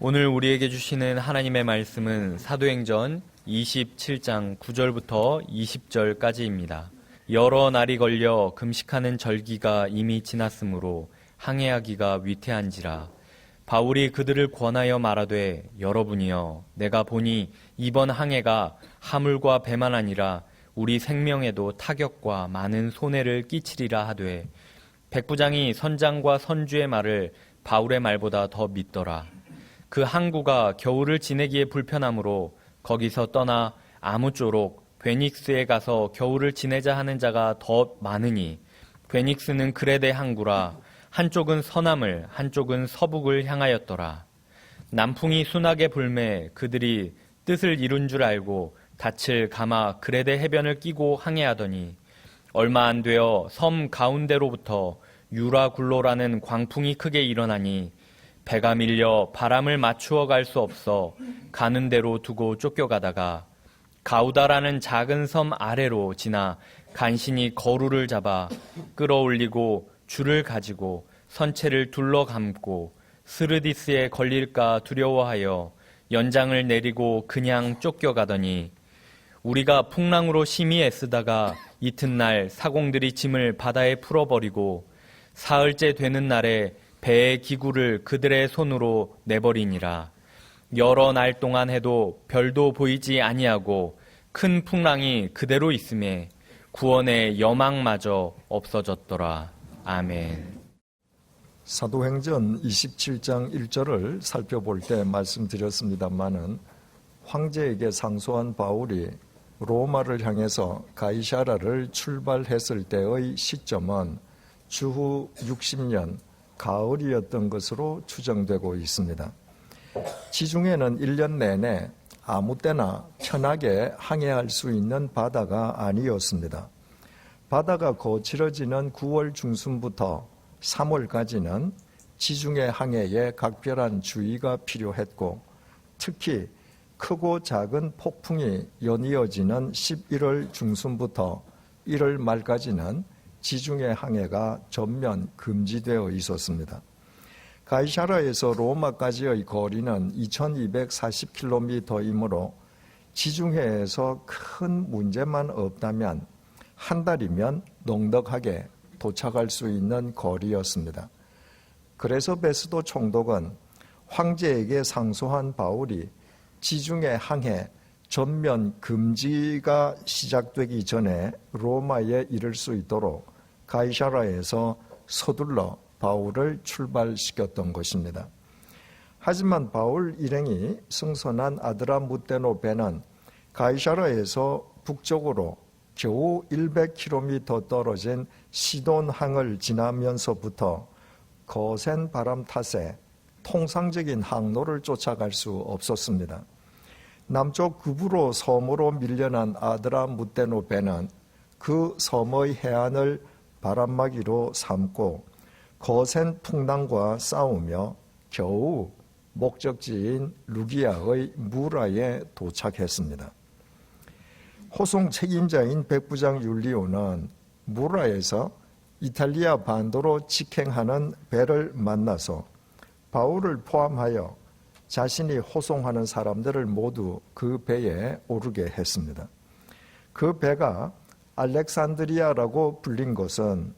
오늘 우리에게 주시는 하나님의 말씀은 사도행전 27장 9절부터 20절까지입니다. 여러 날이 걸려 금식하는 절기가 이미 지났으므로 항해하기가 위태한지라. 바울이 그들을 권하여 말하되, 여러분이여, 내가 보니 이번 항해가 하물과 배만 아니라 우리 생명에도 타격과 많은 손해를 끼치리라 하되, 백부장이 선장과 선주의 말을 바울의 말보다 더 믿더라. 그 항구가 겨울을 지내기에 불편하므로 거기서 떠나 아무쪼록 베닉스에 가서 겨울을 지내자 하는 자가 더 많으니, 베닉스는 그레데 항구라. 한쪽은 서남을, 한쪽은 서북을 향하였더라. 남풍이 순하게 불매 그들이 뜻을 이룬 줄 알고 닻을 감아 그레데 해변을 끼고 항해하더니, 얼마 안 되어 섬 가운데로부터 유라굴로라는 광풍이 크게 일어나니 배가 밀려 바람을 맞추어 갈 수 없어 가는 대로 두고 쫓겨가다가 가우다라는 작은 섬 아래로 지나 간신히 거루를 잡아 끌어올리고 줄을 가지고 선체를 둘러 감고 스르디스에 걸릴까 두려워하여 연장을 내리고 그냥 쫓겨가더니, 우리가 풍랑으로 심히 애쓰다가 이튿날 사공들이 짐을 바다에 풀어버리고 사흘째 되는 날에 배의 기구를 그들의 손으로 내버리니라. 여러 날 동안 해도 별도 보이지 아니하고 큰 풍랑이 그대로 있음에 구원의 여망마저 없어졌더라. 아멘. 사도행전 27장 1절을 살펴볼 때 말씀드렸습니다마는, 황제에게 상소한 바울이 로마를 향해서 가이사라를 출발했을 때의 시점은 주후 60년 가을이었던 것으로 추정되고 있습니다. 지중해는 1년 내내 아무 때나 편하게 항해할 수 있는 바다가 아니었습니다. 바다가 거칠어지는 9월 중순부터 3월까지는 지중해 항해에 각별한 주의가 필요했고, 특히 크고 작은 폭풍이 연이어지는 11월 중순부터 1월 말까지는 지중해 항해가 전면 금지되어 있었습니다. 가이사라에서 로마까지의 거리는 2240km이므로 지중해에서 큰 문제만 없다면 한 달이면 넉넉하게 도착할 수 있는 거리였습니다. 그래서 베스도 총독은 황제에게 상소한 바울이 지중해 항해 전면 금지가 시작되기 전에 로마에 이를 수 있도록 가이사라에서 서둘러 바울을 출발시켰던 것입니다. 하지만 바울 일행이 승선한 아드라무테노 배는 가이사라에서 북쪽으로 겨우 100km 떨어진 시돈항을 지나면서부터 거센 바람 탓에 통상적인 항로를 쫓아갈 수 없었습니다. 남쪽 구부로 섬으로 밀려난 아드라무테노 배는 그 섬의 해안을 바람막이로 삼고 거센 풍랑과 싸우며 겨우 목적지인 루기아의 무라에 도착했습니다. 호송 책임자인 백부장 율리오는 무라에서 이탈리아 반도로 직행하는 배를 만나서 바울을 포함하여 자신이 호송하는 사람들을 모두 그 배에 오르게 했습니다. 그 배가 알렉산드리아라고 불린 것은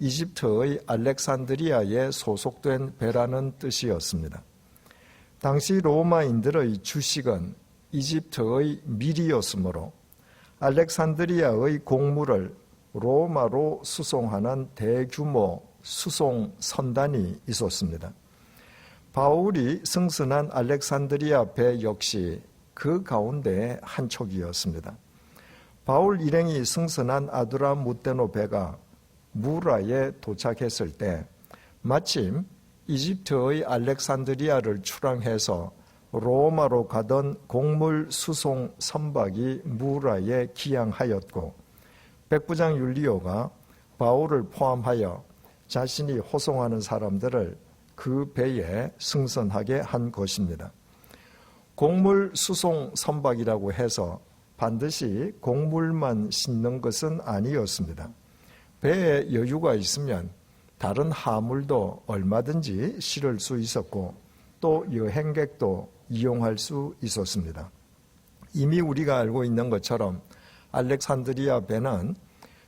이집트의 알렉산드리아에 소속된 배라는 뜻이었습니다. 당시 로마인들의 주식은 이집트의 밀이었으므로 알렉산드리아의 곡물을 로마로 수송하는 대규모 수송 선단이 있었습니다. 바울이 승선한 알렉산드리아 배 역시 그 가운데 한 척이었습니다. 바울 일행이 승선한 아드라무테노 배가 무라에 도착했을 때 마침 이집트의 알렉산드리아를 출항해서 로마로 가던 곡물 수송 선박이 무라에 기항하였고, 백부장 율리오가 바울을 포함하여 자신이 호송하는 사람들을 그 배에 승선하게 한 것입니다. 곡물 수송 선박이라고 해서 반드시 곡물만 싣는 것은 아니었습니다. 배에 여유가 있으면 다른 하물도 얼마든지 실을 수 있었고, 또 여행객도 이용할 수 있었습니다. 이미 우리가 알고 있는 것처럼 알렉산드리아 배는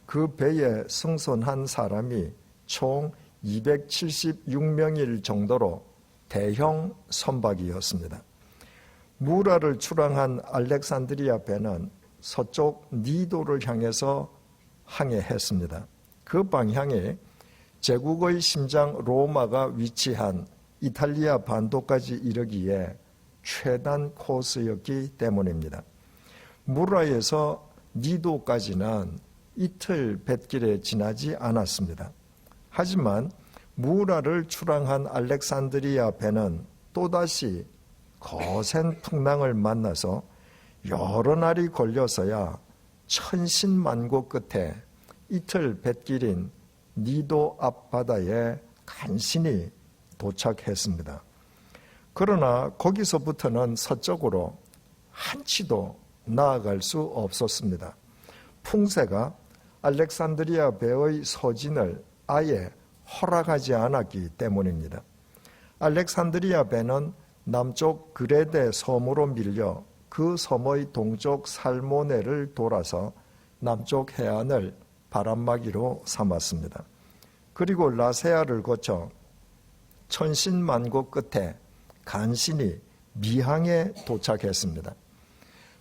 그 배에 승선한 사람이 총 276명일 정도로 대형 선박이었습니다. 무라를 출항한 알렉산드리아 배는 서쪽 니도를 향해서 항해했습니다. 그 방향에 제국의 심장 로마가 위치한 이탈리아 반도까지 이르기에 최단 코스였기 때문입니다. 무라에서 니도까지는 이틀 뱃길에 지나지 않았습니다. 하지만 무라를 출항한 알렉산드리아 배는 또다시 거센 풍랑을 만나서 여러 날이 걸려서야 천신만고 끝에 이틀 뱃길인 니도 앞바다에 간신히 도착했습니다. 그러나 거기서부터는 서쪽으로 한치도 나아갈 수 없었습니다. 풍세가 알렉산드리아 배의 서진을 아예 허락하지 않았기 때문입니다. 알렉산드리아 배는 남쪽 그레데 섬으로 밀려 그 섬의 동쪽 살모네를 돌아서 남쪽 해안을 바람막이로 삼았습니다. 그리고 라세아를 거쳐 천신만고 끝에 간신히 미항에 도착했습니다.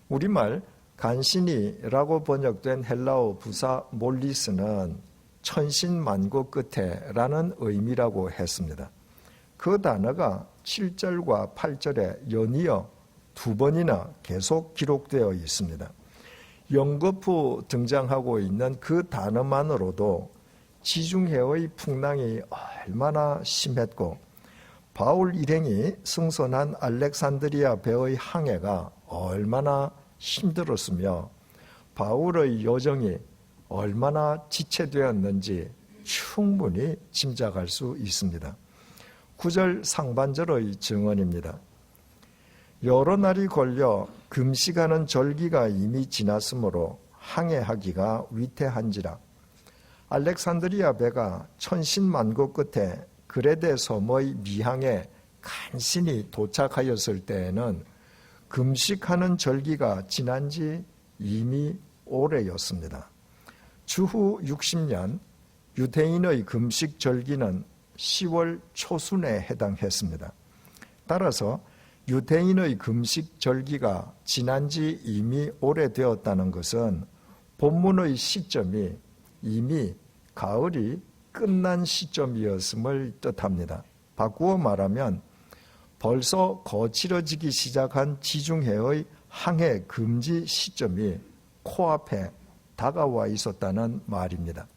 우리말 간신히라고 번역된 헬라어 부사 몰리스는 천신만고 끝에라는 의미라고 했습니다. 그 단어가 7절과 8절에 연이어 두 번이나 계속 기록되어 있습니다. 연거푸 등장하고 있는 그 단어만으로도 지중해의 풍랑이 얼마나 심했고 바울 일행이 승선한 알렉산드리아 배의 항해가 얼마나 힘들었으며 바울의 여정이 얼마나 지체되었는지 충분히 짐작할 수 있습니다. 9절 상반절의 증언입니다. 여러 날이 걸려 금식하는 절기가 이미 지났으므로 항해하기가 위태한지라. 알렉산드리아 배가 천신만고 끝에 그레데 섬의 미항에 간신히 도착하였을 때에는 금식하는 절기가 지난 지 이미 오래였습니다. 주후 60년 유대인의 금식 절기는 10월 초순에 해당했습니다. 따라서 유대인의 금식 절기가 지난 지 이미 오래되었다는 것은 본문의 시점이 이미 가을이 끝난 시점이었음을 뜻합니다. 바꾸어 말하면 벌써 거칠어지기 시작한 지중해의 항해 금지 시점이 코앞에 다가와 있었다는 말입니다.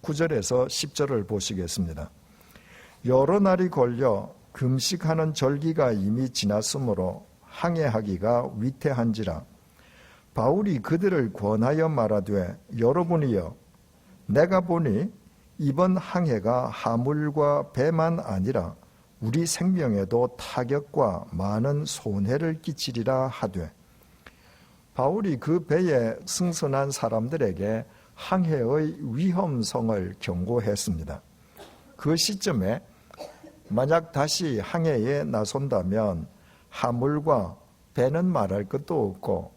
9절에서 10절을 보시겠습니다. 여러 날이 걸려 금식하는 절기가 이미 지났으므로 항해하기가 위태한지라. 바울이 그들을 권하여 말하되 여러분이여 내가 보니 이번 항해가 하물과 배만 아니라 우리 생명에도 타격과 많은 손해를 끼치리라 하되. 바울이 그 배에 승선한 사람들에게 항해의 위험성을 경고했습니다. 그 시점에 만약 다시 항해에 나선다면 하물과 배는 말할 것도 없고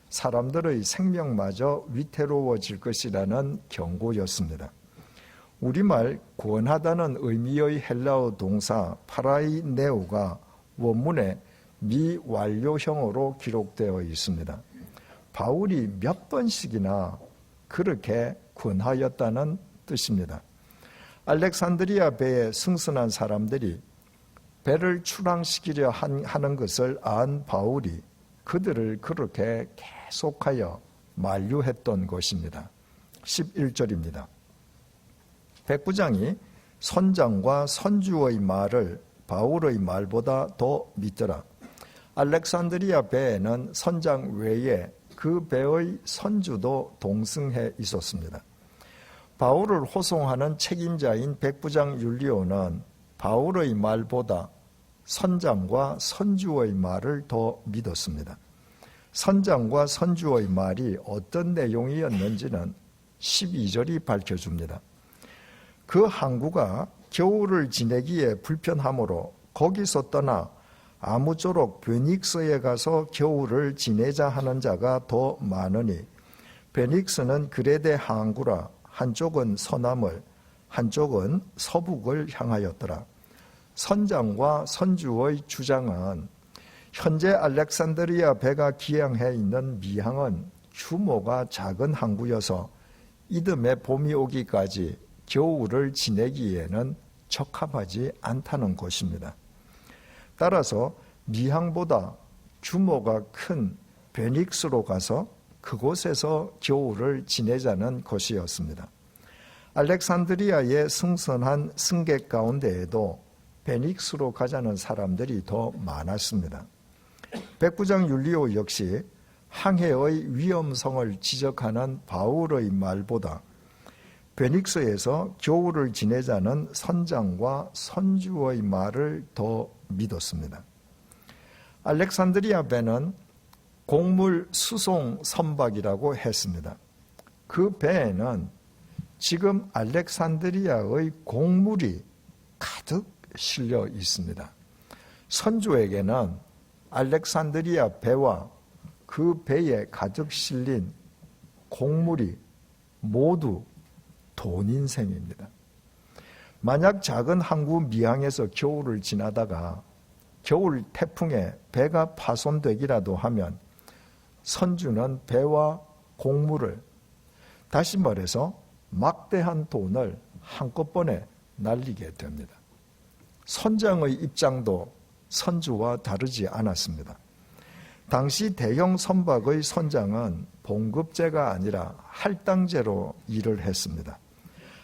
사람들의 생명마저 위태로워질 것이라는 경고였습니다. 우리말 권하다는 의미의 헬라어 동사 파라이네오가 원문에 미완료형으로 기록되어 있습니다. 바울이 몇 번씩이나 그렇게 권하였다는 뜻입니다. 알렉산드리아 배에 승선한 사람들이 배를 출항시키려 하는 것을 안 바울이 그들을 그렇게 계속하여 만류했던 것입니다. 11절입니다. 백부장이 선장과 선주의 말을 바울의 말보다 더 믿더라. 알렉산드리아 배에는 선장 외에 그 배의 선주도 동승해 있었습니다. 바울을 호송하는 책임자인 백부장 율리오는 바울의 말보다 선장과 선주의 말을 더 믿었습니다. 선장과 선주의 말이 어떤 내용이었는지는 12절이 밝혀줍니다. 그 항구가 겨울을 지내기에 불편하므로 거기서 떠나 아무쪼록 베닉스에 가서 겨울을 지내자 하는 자가 더 많으니 베닉스는 그레데 항구라 한쪽은 서남을 한쪽은 서북을 향하였더라. 선장과 선주의 주장은 현재 알렉산드리아 배가 기항해 있는 미항은 규모가 작은 항구여서 이듬해 봄이 오기까지 겨울을 지내기에는 적합하지 않다는 것입니다. 따라서 미항보다 규모가 큰 베닉스로 가서 그곳에서 겨울을 지내자는 것이었습니다. 알렉산드리아의 승선한 승객 가운데에도 베닉스로 가자는 사람들이 더 많았습니다. 백부장 율리오 역시 항해의 위험성을 지적하는 바울의 말보다 베닉스에서 겨울을 지내자는 선장과 선주의 말을 더 믿었습니다. 알렉산드리아 배는 곡물 수송 선박이라고 했습니다. 그 배에는 지금 알렉산드리아의 곡물이 가득 실려 있습니다. 선주에게는 알렉산드리아 배와 그 배에 가득 실린 곡물이 모두 돈인 셈입니다. 만약 작은 항구 미항에서 겨울을 지나다가 겨울 태풍에 배가 파손되기라도 하면 선주는 배와 곡물을, 다시 말해서 막대한 돈을 한꺼번에 날리게 됩니다. 선장의 입장도 선주와 다르지 않았습니다. 당시 대형 선박의 선장은 봉급제가 아니라 할당제로 일을 했습니다.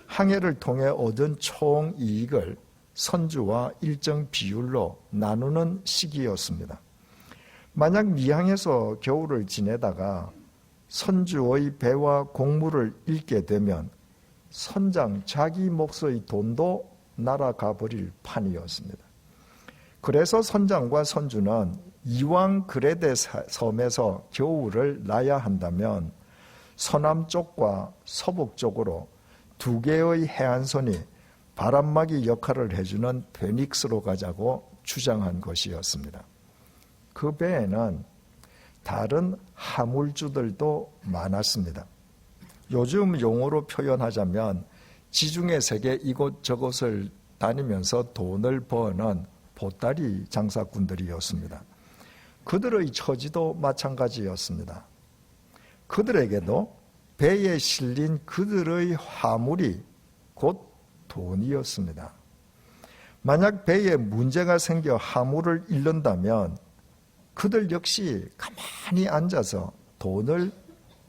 항해를 통해 얻은 총 이익을 선주와 일정 비율로 나누는 시기였습니다. 만약 미항에서 겨울을 지내다가 선주의 배와 곡물을 잃게 되면 선장 자기 몫의 돈도 날아가 버릴 판이었습니다. 그래서 선장과 선주는 이왕 그레데 섬에서 겨울을 나야 한다면 서남쪽과 서북쪽으로 두 개의 해안선이 바람막이 역할을 해주는 베닉스로 가자고 주장한 것이었습니다. 그 배에는 다른 화물주들도 많았습니다. 요즘 용어로 표현하자면 지중해 세계 이곳저곳을 다니면서 돈을 버는 보따리 장사꾼들이었습니다. 그들의 처지도 마찬가지였습니다. 그들에게도 배에 실린 그들의 화물이 곧 돈이었습니다. 만약 배에 문제가 생겨 화물을 잃는다면 그들 역시 가만히 앉아서 돈을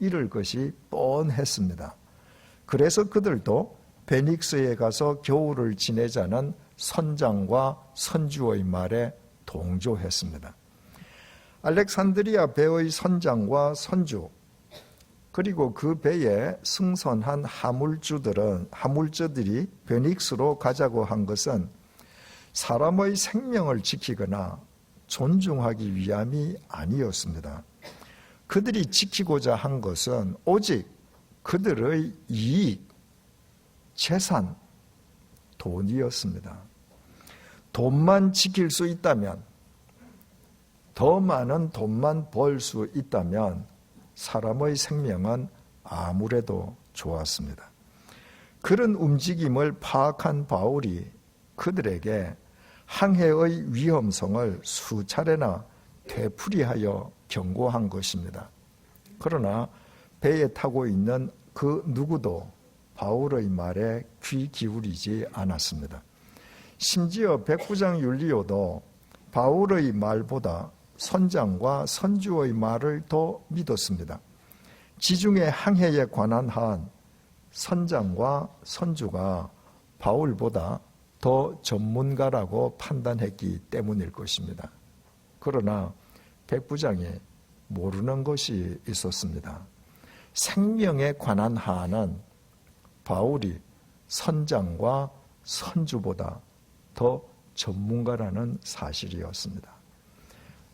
잃을 것이 뻔했습니다. 그래서 그들도 베닉스에 가서 겨울을 지내자는 선장과 선주의 말에 동조했습니다. 알렉산드리아 배의 선장과 선주, 그리고 그 배에 승선한 화물주들이 베닉스로 가자고 한 것은 사람의 생명을 지키거나 존중하기 위함이 아니었습니다. 그들이 지키고자 한 것은 오직 그들의 이익, 재산, 돈이었습니다. 돈만 지킬 수 있다면, 더 많은 돈만 벌 수 있다면 사람의 생명은 아무래도 좋았습니다. 그런 움직임을 파악한 바울이 그들에게 항해의 위험성을 수차례나 되풀이하여 경고한 것입니다. 그러나 배에 타고 있는 그 누구도 바울의 말에 귀 기울이지 않았습니다. 심지어 백부장 율리오도 바울의 말보다 선장과 선주의 말을 더 믿었습니다. 지중해 항해에 관한 한 선장과 선주가 바울보다 더 전문가라고 판단했기 때문일 것입니다. 그러나 백부장이 모르는 것이 있었습니다. 생명에 관한 한은 바울이 선장과 선주보다 더 전문가라는 사실이었습니다.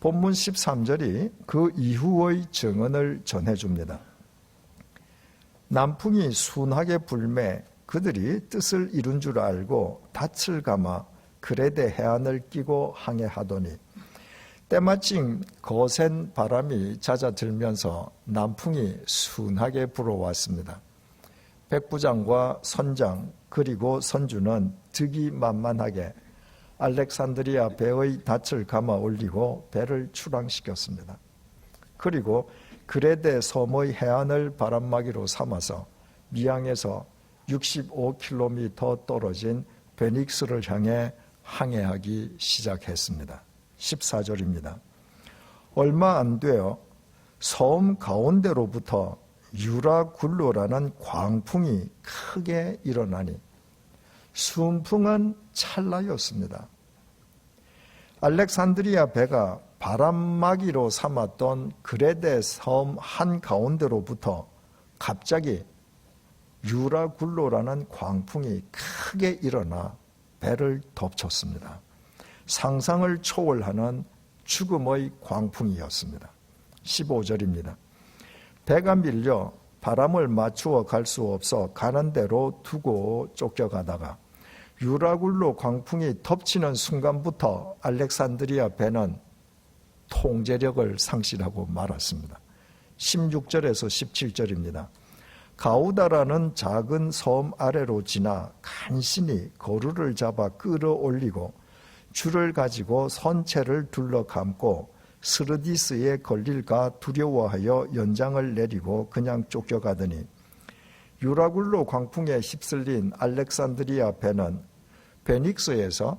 본문 13절이 그 이후의 증언을 전해줍니다. 남풍이 순하게 불매 그들이 뜻을 이룬 줄 알고 닻을 감아 그레데 해안을 끼고 항해하더니 때마침 거센 바람이 잦아들면서 남풍이 순하게 불어왔습니다. 백부장과 선장 그리고 선주는 득이만만하게 알렉산드리아 배의 닻을 감아 올리고 배를 출항시켰습니다. 그리고 그레데 섬의 해안을 바람막이로 삼아서 미항에서 65km 떨어진 베닉스를 향해 항해하기 시작했습니다. 14절입니다. 얼마 안 되어 섬 가운데로부터 유라굴로라는 광풍이 크게 일어나니 순풍은 찰나였습니다. 알렉산드리아 배가 바람막이로 삼았던 그레데 섬 한가운데로부터 갑자기 유라굴로라는 광풍이 크게 일어나 배를 덮쳤습니다. 상상을 초월하는 죽음의 광풍이었습니다. 15절입니다. 배가 밀려 바람을 맞추어 갈 수 없어 가는 대로 두고 쫓겨가다가 유라굴로 광풍이 덮치는 순간부터 알렉산드리아 배는 통제력을 상실하고 말았습니다. 16절에서 17절입니다. 가우다라는 작은 섬 아래로 지나 간신히 거루를 잡아 끌어올리고 줄을 가지고 선체를 둘러감고 스르디스에 걸릴까 두려워하여 연장을 내리고 그냥 쫓겨가더니 유라굴로 광풍에 휩쓸린 알렉산드리아 배는 베닉스에서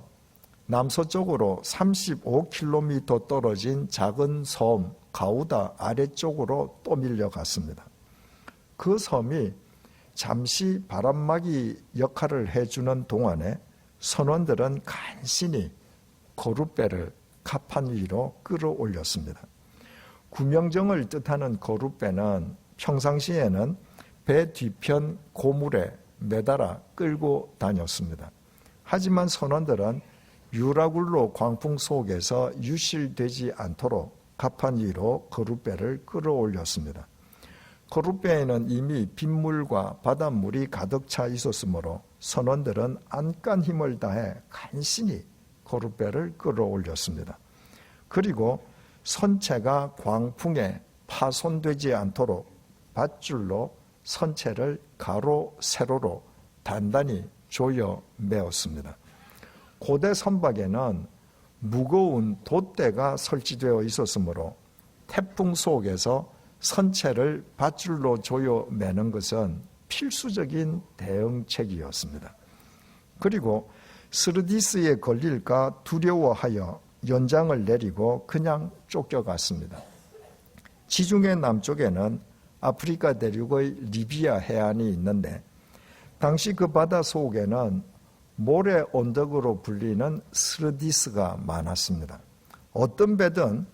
남서쪽으로 35km 떨어진 작은 섬 가우다 아래쪽으로 또 밀려갔습니다. 그 섬이 잠시 바람막이 역할을 해주는 동안에 선원들은 간신히 거룻배를 갑판 위로 끌어올렸습니다. 구명정을 뜻하는 거룻배는 평상시에는 배 뒤편 고물에 매달아 끌고 다녔습니다. 하지만 선원들은 유라굴로 광풍 속에서 유실되지 않도록 갑판 위로 거룻배를 끌어올렸습니다. 거룻배에는 이미 빗물과 바닷물이 가득 차 있었으므로 선원들은 안간 힘을 다해 간신히 거룻배를 끌어올렸습니다. 그리고 선체가 광풍에 파손되지 않도록 밧줄로 선체를 가로 세로로 단단히 조여 메었습니다. 고대 선박에는 무거운 돛대가 설치되어 있었으므로 태풍 속에서 선체를 밧줄로 조여 매는 것은 필수적인 대응책이었습니다. 그리고 스르디스에 걸릴까 두려워하여 연장을 내리고 그냥 쫓겨갔습니다. 지중해 남쪽에는 아프리카 대륙의 리비아 해안이 있는데 당시 그 바다 속에는 모래 언덕으로 불리는 스르디스가 많았습니다. 어떤 배든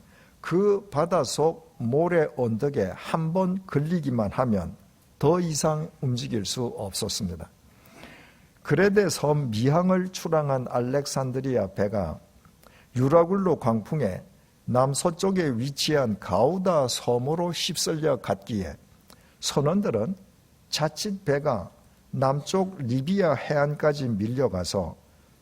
그 바닷속 모래 언덕에 한 번 걸리기만 하면 더 이상 움직일 수 없었습니다. 그레데 섬 미항을 출항한 알렉산드리아 배가 유라굴로 광풍에 남서쪽에 위치한 가우다 섬으로 휩쓸려 갔기에 선원들은 자칫 배가 남쪽 리비아 해안까지 밀려가서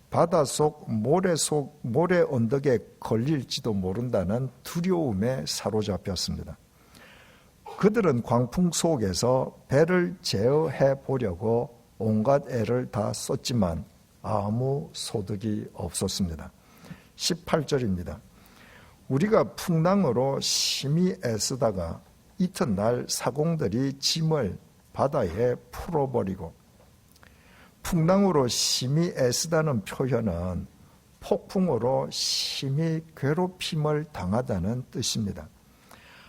바닷속 모래 언덕에 걸릴지도 모른다는 두려움에 사로잡혔습니다. 그들은 광풍 속에서 배를 제어해 보려고 온갖 애를 다 썼지만 아무 소득이 없었습니다. 18절입니다. 우리가 풍랑으로 심히 애쓰다가 이튿날 사공들이 짐을 바다에 풀어버리고, 풍랑으로 심히 애쓰다는 표현은 폭풍으로 심히 괴롭힘을 당하다는 뜻입니다.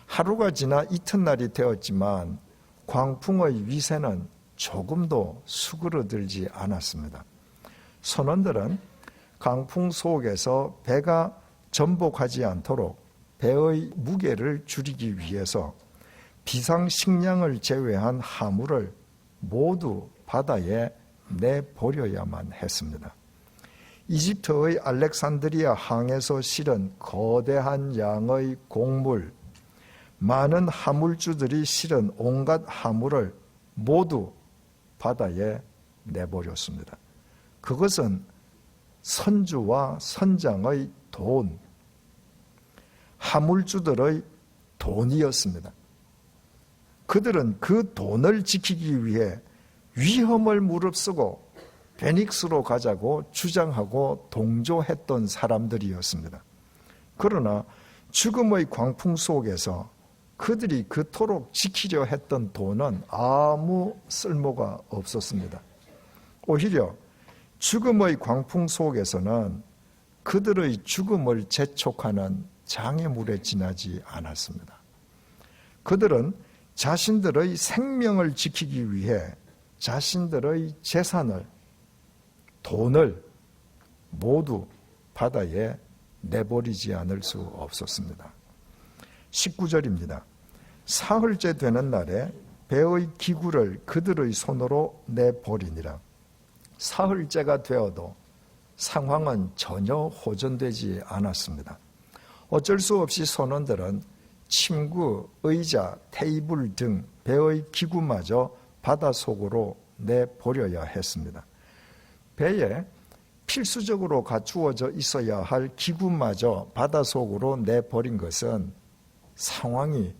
하루가 지나 이튿날이 되었지만 광풍의 위세는 조금도 수그러들지 않았습니다. 선원들은 강풍 속에서 배가 전복하지 않도록 배의 무게를 줄이기 위해서 비상식량을 제외한 화물을 모두 바다에 내버려야만 했습니다. 이집트의 알렉산드리아 항에서 실은 거대한 양의 곡물, 많은 화물주들이 실은 온갖 화물을 모두 바다에 내버렸습니다. 그것은 선주와 선장의 돈, 화물주들의 돈이었습니다. 그들은 그 돈을 지키기 위해 위험을 무릅쓰고 베닉스로 가자고 주장하고 동조했던 사람들이었습니다. 그러나 죽음의 광풍 속에서 그들이 그토록 지키려 했던 돈은 아무 쓸모가 없었습니다. 오히려 죽음의 광풍 속에서는 그들의 죽음을 재촉하는 장애물에 지나지 않았습니다. 그들은 자신들의 생명을 지키기 위해 자신들의 재산을, 돈을 모두 바다에 내버리지 않을 수 없었습니다. 19절입니다. 사흘째 되는 날에 배의 기구를 그들의 손으로 내버리니라. 사흘째가 되어도 상황은 전혀 호전되지 않았습니다. 어쩔 수 없이 선원들은 침구, 의자, 테이블 등 배의 기구마저 바닷속으로 내버려야 했습니다. 배에 필수적으로 갖추어져 있어야 할 기구마저 바닷속으로 내버린 것은 상황이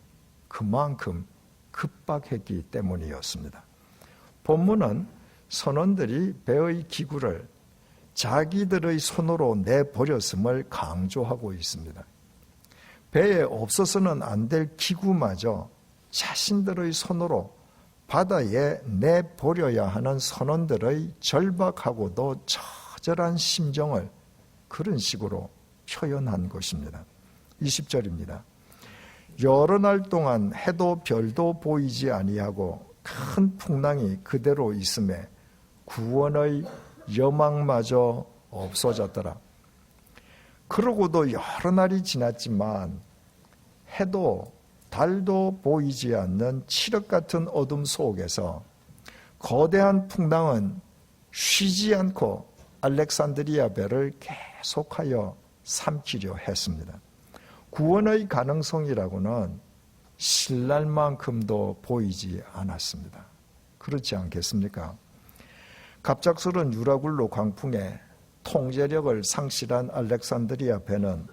그만큼 급박했기 때문이었습니다. 본문은 선원들이 배의 기구를 자기들의 손으로 내버렸음을 강조하고 있습니다. 배에 없어서는 안 될 기구마저 자신들의 손으로 바다에 내버려야 하는 선원들의 절박하고도 처절한 심정을 그런 식으로 표현한 것입니다. 20절입니다. 여러 날 동안 해도 별도 보이지 아니하고 큰 풍랑이 그대로 있음에 구원의 여망마저 없어졌더라. 그러고도 여러 날이 지났지만 해도 달도 보이지 않는 칠흑 같은 어둠 속에서 거대한 풍랑은 쉬지 않고 알렉산드리아 배를 계속하여 삼키려 했습니다. 구원의 가능성이라고는 신랄만큼도 보이지 않았습니다. 그렇지 않겠습니까? 갑작스런 유라굴로 광풍에 통제력을 상실한 알렉산드리아 배는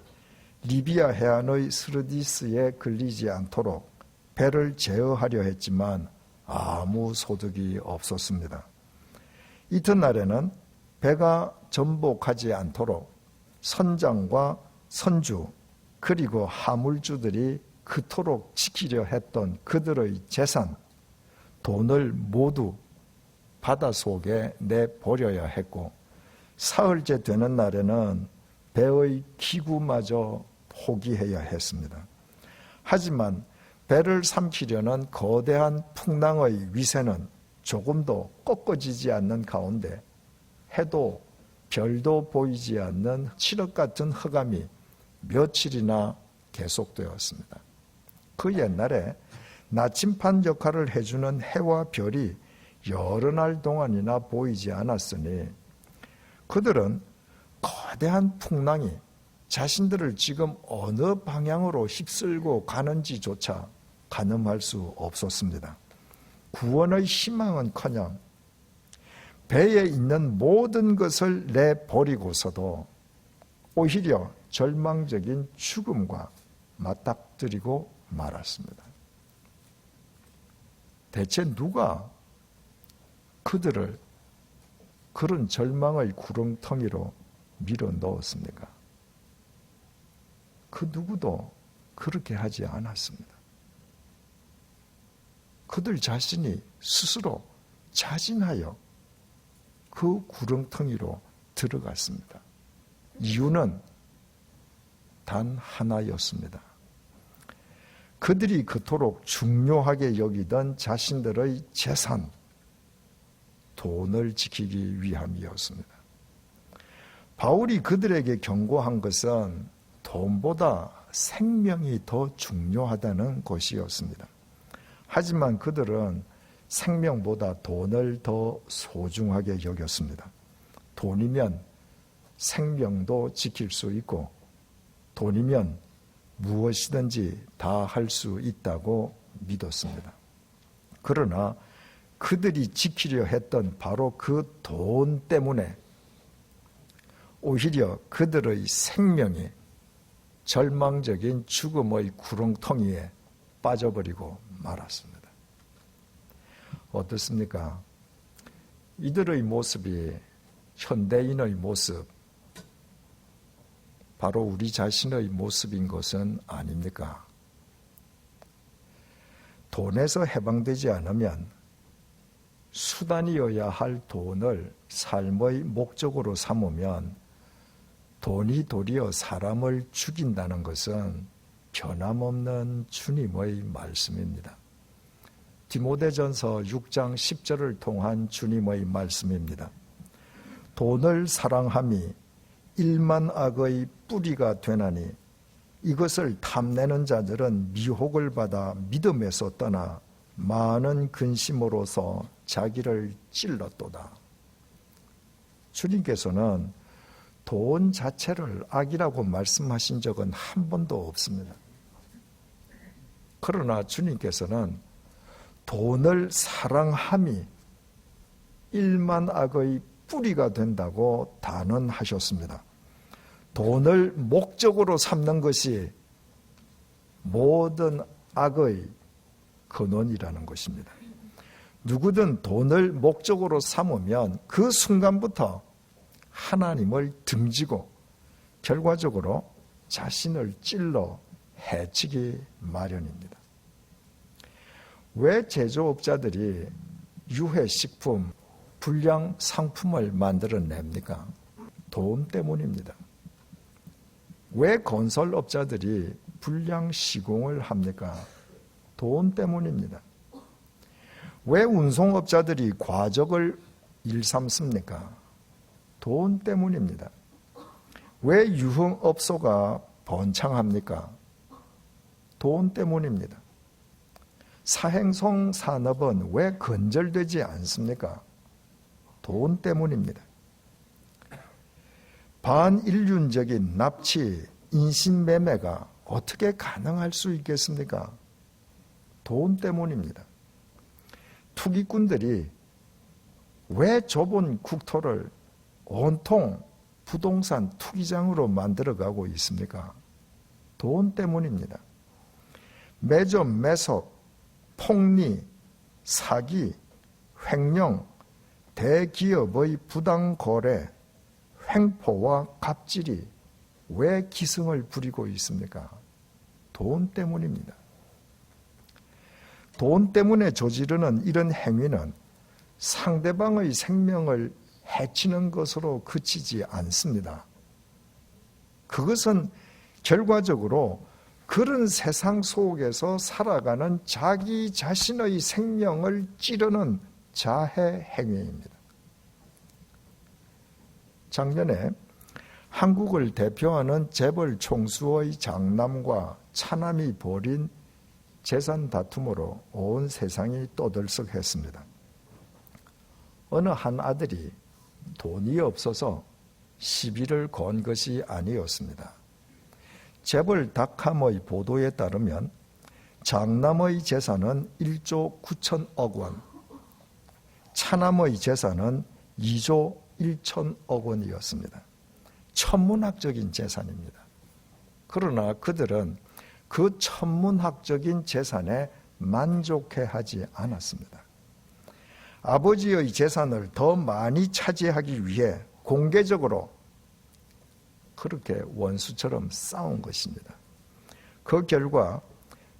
리비아 해안의 스르디스에 걸리지 않도록 배를 제어하려 했지만 아무 소득이 없었습니다. 이튿날에는 배가 전복하지 않도록 선장과 선주 그리고 화물주들이 그토록 지키려 했던 그들의 재산, 돈을 모두 바닷속에 내버려야 했고 사흘째 되는 날에는 배의 기구마저 포기해야 했습니다. 하지만 배를 삼키려는 거대한 풍랑의 위세는 조금도 꺾어지지 않는 가운데 해도 별도 보이지 않는 칠흑 같은 흑암이 며칠이나 계속되었습니다. 그 옛날에 나침반 역할을 해주는 해와 별이 여러 날 동안이나 보이지 않았으니 그들은 거대한 풍랑이 자신들을 지금 어느 방향으로 휩쓸고 가는지조차 가늠할 수 없었습니다. 구원의 희망은커녕 배에 있는 모든 것을 내버리고서도 오히려 절망적인 죽음과 맞닥뜨리고 말았습니다. 대체 누가 그들을 그런 절망의 구렁텅이로 밀어 넣었습니까? 그 누구도 그렇게 하지 않았습니다. 그들 자신이 스스로 자진하여 그 구렁텅이로 들어갔습니다. 이유는 단 하나였습니다. 그들이 그토록 중요하게 여기던 자신들의 재산, 돈을 지키기 위함이었습니다. 바울이 그들에게 경고한 것은 돈보다 생명이 더 중요하다는 것이었습니다. 하지만 그들은 생명보다 돈을 더 소중하게 여겼습니다. 돈이면 생명도 지킬 수 있고 돈이면 무엇이든지 다 할 수 있다고 믿었습니다. 그러나 그들이 지키려 했던 바로 그 돈 때문에 오히려 그들의 생명이 절망적인 죽음의 구렁텅이에 빠져버리고 말았습니다. 어떻습니까? 이들의 모습이 현대인의 모습, 바로 우리 자신의 모습인 것은 아닙니까? 돈에서 해방되지 않으면 수단이어야 할 돈을 삶의 목적으로 삼으면 돈이 도리어 사람을 죽인다는 것은 변함없는 주님의 말씀입니다. 디모데전서 6장 10절을 통한 주님의 말씀입니다. 돈을 사랑함이 일만악의 뿌리가 되나니 이것을 탐내는 자들은 미혹을 받아 믿음에서 떠나 많은 근심으로서 자기를 찔렀도다. 주님께서는 돈 자체를 악이라고 말씀하신 적은 한 번도 없습니다. 그러나 주님께서는 돈을 사랑함이 일만악의 뿌리가 된다고 단언하셨습니다. 돈을 목적으로 삼는 것이 모든 악의 근원이라는 것입니다. 누구든 돈을 목적으로 삼으면 그 순간부터 하나님을 등지고 결과적으로 자신을 찔러 해치기 마련입니다. 왜 제조업자들이 유해식품, 불량 상품을 만들어냅니까? 돈 때문입니다. 왜 건설업자들이 불량 시공을 합니까? 돈 때문입니다. 왜 운송업자들이 과적을 일삼습니까? 돈 때문입니다. 왜 유흥업소가 번창합니까? 돈 때문입니다. 사행성 산업은 왜 건절되지 않습니까? 돈 때문입니다. 반인륜적인 납치, 인신매매가 어떻게 가능할 수 있겠습니까? 돈 때문입니다. 투기꾼들이 왜 좁은 국토를 온통 부동산 투기장으로 만들어가고 있습니까? 돈 때문입니다. 매점, 매석, 폭리, 사기, 횡령, 대기업의 부당거래, 횡포와 갑질이 왜 기승을 부리고 있습니까? 돈 때문입니다. 돈 때문에 저지르는 이런 행위는 상대방의 생명을 해치는 것으로 그치지 않습니다. 그것은 결과적으로 그런 세상 속에서 살아가는 자기 자신의 생명을 찌르는 자해 행위입니다. 작년에 한국을 대표하는 재벌 총수의 장남과 차남이 벌인 재산 다툼으로 온 세상이 떠들썩했습니다. 어느 한 아들이 돈이 없어서 시비를 건 것이 아니었습니다. 재벌닷컴의 보도에 따르면 장남의 재산은 1조 9천억 원, 차남의 재산은 2조 1천억 원이었습니다. 천문학적인 재산입니다. 그러나 그들은 그 천문학적인 재산에 만족해하지 않았습니다. 아버지의 재산을 더 많이 차지하기 위해 공개적으로 그렇게 원수처럼 싸운 것입니다. 그 결과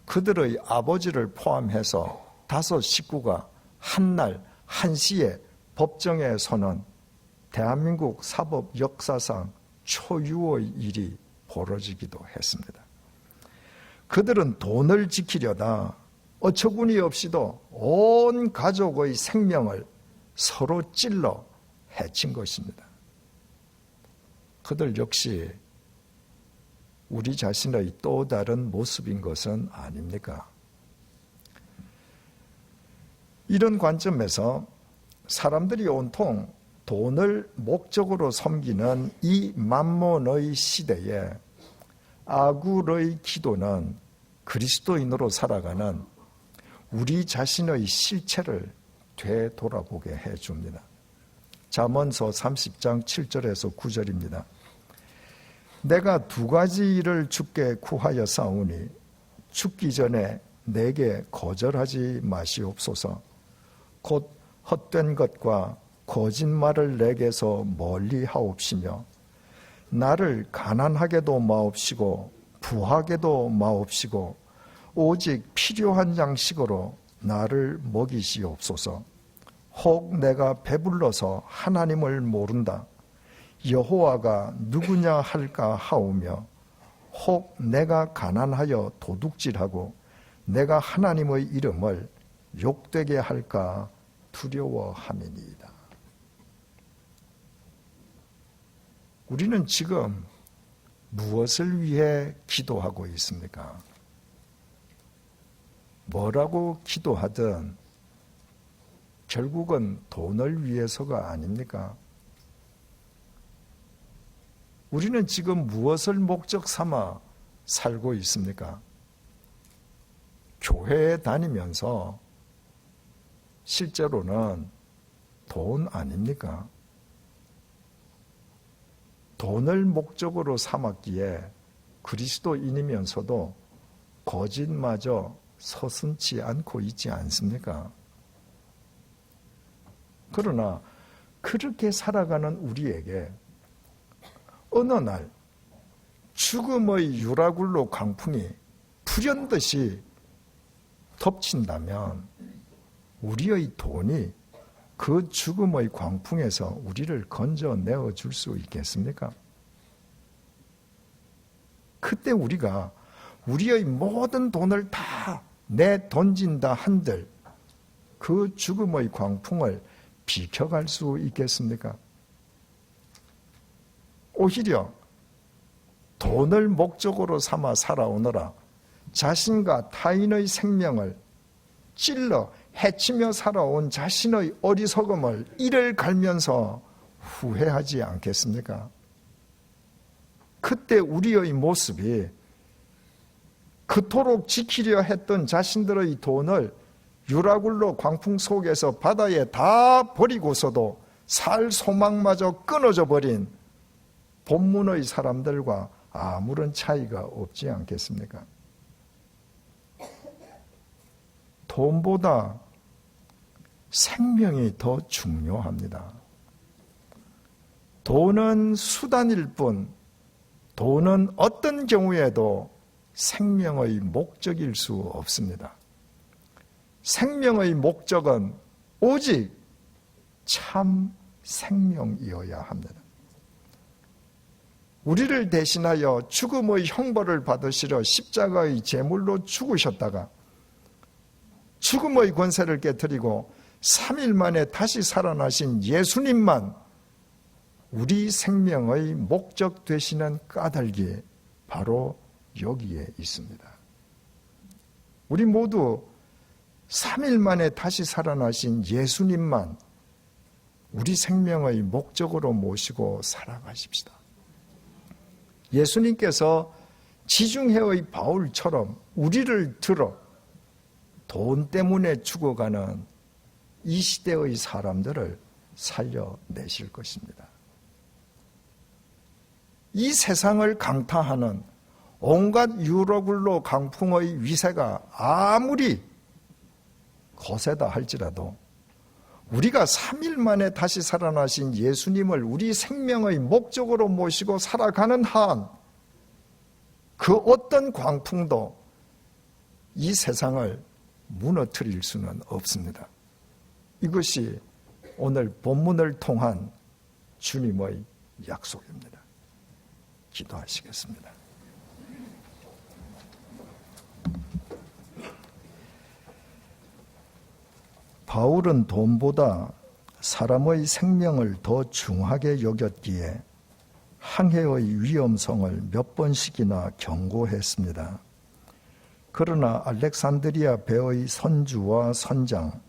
그들의 아버지를 포함해서 5 식구가 한날 한시에 법정에 서는 대한민국 사법 역사상 초유의 일이 벌어지기도 했습니다. 그들은 돈을 지키려다 어처구니 없이도 온 가족의 생명을 서로 찔러 해친 것입니다. 그들 역시 우리 자신의 또 다른 모습인 것은 아닙니까? 이런 관점에서 사람들이 온통 돈을 목적으로 섬기는 이 만몬의 시대에 아굴의 기도는 그리스도인으로 살아가는 우리 자신의 실체를 되돌아보게 해줍니다. 잠언서 30장 7절에서 9절입니다. 내가 두 가지 일을 주께 구하여 싸우니 죽기 전에 내게 거절하지 마시옵소서. 곧 헛된 것과 거짓말을 내게서 멀리 하옵시며 나를 가난하게도 마옵시고 부하게도 마옵시고 오직 필요한 양식으로 나를 먹이시옵소서. 혹 내가 배불러서 하나님을 모른다, 여호와가 누구냐 할까 하오며 혹 내가 가난하여 도둑질하고 내가 하나님의 이름을 욕되게 할까 두려워함이니이다. 우리는 지금 무엇을 위해 기도하고 있습니까? 뭐라고 기도하든 결국은 돈을 위해서가 아닙니까? 우리는 지금 무엇을 목적 삼아 살고 있습니까? 교회에 다니면서 실제로는 돈 아닙니까? 돈을 목적으로 삼았기에 그리스도인이면서도 거짓마저 서슴지 않고 있지 않습니까? 그러나 그렇게 살아가는 우리에게 어느 날 죽음의 유라굴로 강풍이 불현듯이 덮친다면 우리의 돈이 그 죽음의 광풍에서 우리를 건져내어 줄 수 있겠습니까? 그때 우리가 우리의 모든 돈을 다 내던진다 한들 그 죽음의 광풍을 비켜갈 수 있겠습니까? 오히려 돈을 목적으로 삼아 살아오느라 자신과 타인의 생명을 찔러 해치며 살아온 자신의 어리석음을 이를 갈면서 후회하지 않겠습니까? 그때 우리의 모습이 그토록 지키려 했던 자신들의 돈을 유라굴로 광풍 속에서 바다에 다 버리고서도 살 소망마저 끊어져 버린 본문의 사람들과 아무런 차이가 없지 않겠습니까? 돈보다 생명이 더 중요합니다. 돈은 수단일 뿐, 돈은 어떤 경우에도 생명의 목적일 수 없습니다. 생명의 목적은 오직 참 생명이어야 합니다. 우리를 대신하여 죽음의 형벌을 받으시려 십자가의 제물로 죽으셨다가 죽음의 권세를 깨뜨리고 3일 만에 다시 살아나신 예수님만 우리 생명의 목적 되시는 까닭이 바로 여기에 있습니다. 우리 모두 3일 만에 다시 살아나신 예수님만 우리 생명의 목적으로 모시고 살아가십시다. 예수님께서 지중해의 바울처럼 우리를 들어 돈 때문에 죽어가는 이 시대의 사람들을 살려내실 것입니다. 이 세상을 강타하는 온갖 유로굴로 강풍의 위세가 아무리 거세다 할지라도 우리가 3일 만에 다시 살아나신 예수님을 우리 생명의 목적으로 모시고 살아가는 한 그 어떤 광풍도 이 세상을 무너뜨릴 수는 없습니다. 이것이 오늘 본문을 통한 주님의 약속입니다. 기도하시겠습니다. 바울은 돈보다 사람의 생명을 더 중하게 여겼기에 항해의 위험성을 몇 번씩이나 경고했습니다. 그러나 알렉산드리아 배의 선주와 선장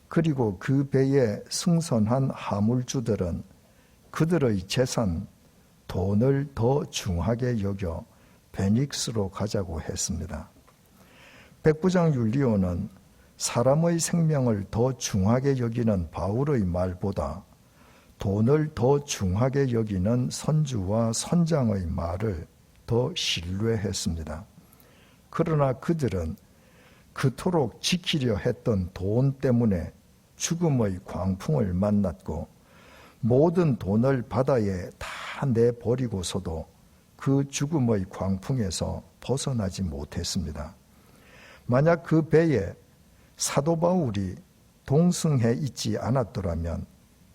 그리고 그 배에 승선한 하물주들은 그들의 재산, 돈을 더 중하게 여겨 베닉스로 가자고 했습니다. 백부장 율리오는 사람의 생명을 더 중하게 여기는 바울의 말보다 돈을 더 중하게 여기는 선주와 선장의 말을 더 신뢰했습니다. 그러나 그들은 그토록 지키려 했던 돈 때문에 죽음의 광풍을 만났고 모든 돈을 바다에 다 내버리고서도 그 죽음의 광풍에서 벗어나지 못했습니다. 만약 그 배에 사도 바울이 동승해 있지 않았더라면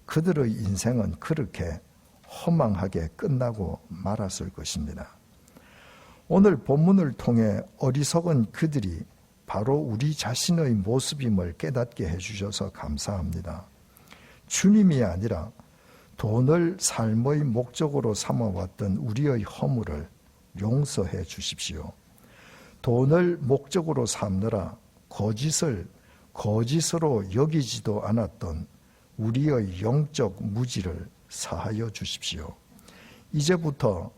그들의 인생은 그렇게 허망하게 끝나고 말았을 것입니다. 오늘 본문을 통해 어리석은 그들이 바로 우리 자신의 모습임을 깨닫게 해주셔서 감사합니다. 주님이 아니라 돈을 삶의 목적으로 삼아왔던 우리의 허물을 용서해 주십시오. 돈을 목적으로 삼느라 거짓을 거짓으로 여기지도 않았던 우리의 영적 무지를 사하여 주십시오. 이제부터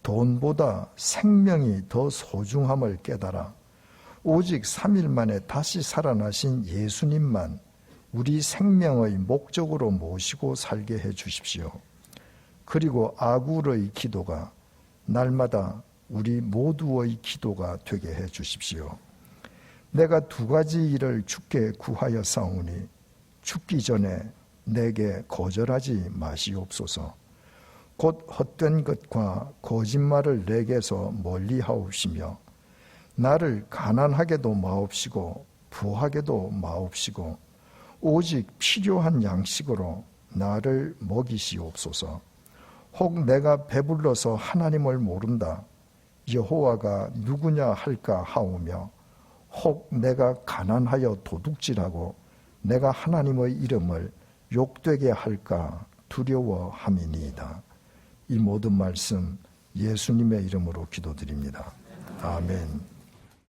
돈보다 생명이 더 소중함을 깨달아 오직 3일 만에 다시 살아나신 예수님만 우리 생명의 목적으로 모시고 살게 해 주십시오. 그리고 아굴의 기도가 날마다 우리 모두의 기도가 되게 해 주십시오. 내가 2가지 일을 주께 구하여 싸우니 죽기 전에 내게 거절하지 마시옵소서. 곧 헛된 것과 거짓말을 내게서 멀리하옵시며 나를 가난하게도 마옵시고 부하게도 마옵시고 오직 필요한 양식으로 나를 먹이시옵소서. 혹 내가 배불러서 하나님을 모른다 여호와가 누구냐 할까 하오며 혹 내가 가난하여 도둑질하고 내가 하나님의 이름을 욕되게 할까 두려워함이니이다. 이 모든 말씀 예수님의 이름으로 기도드립니다. 아멘.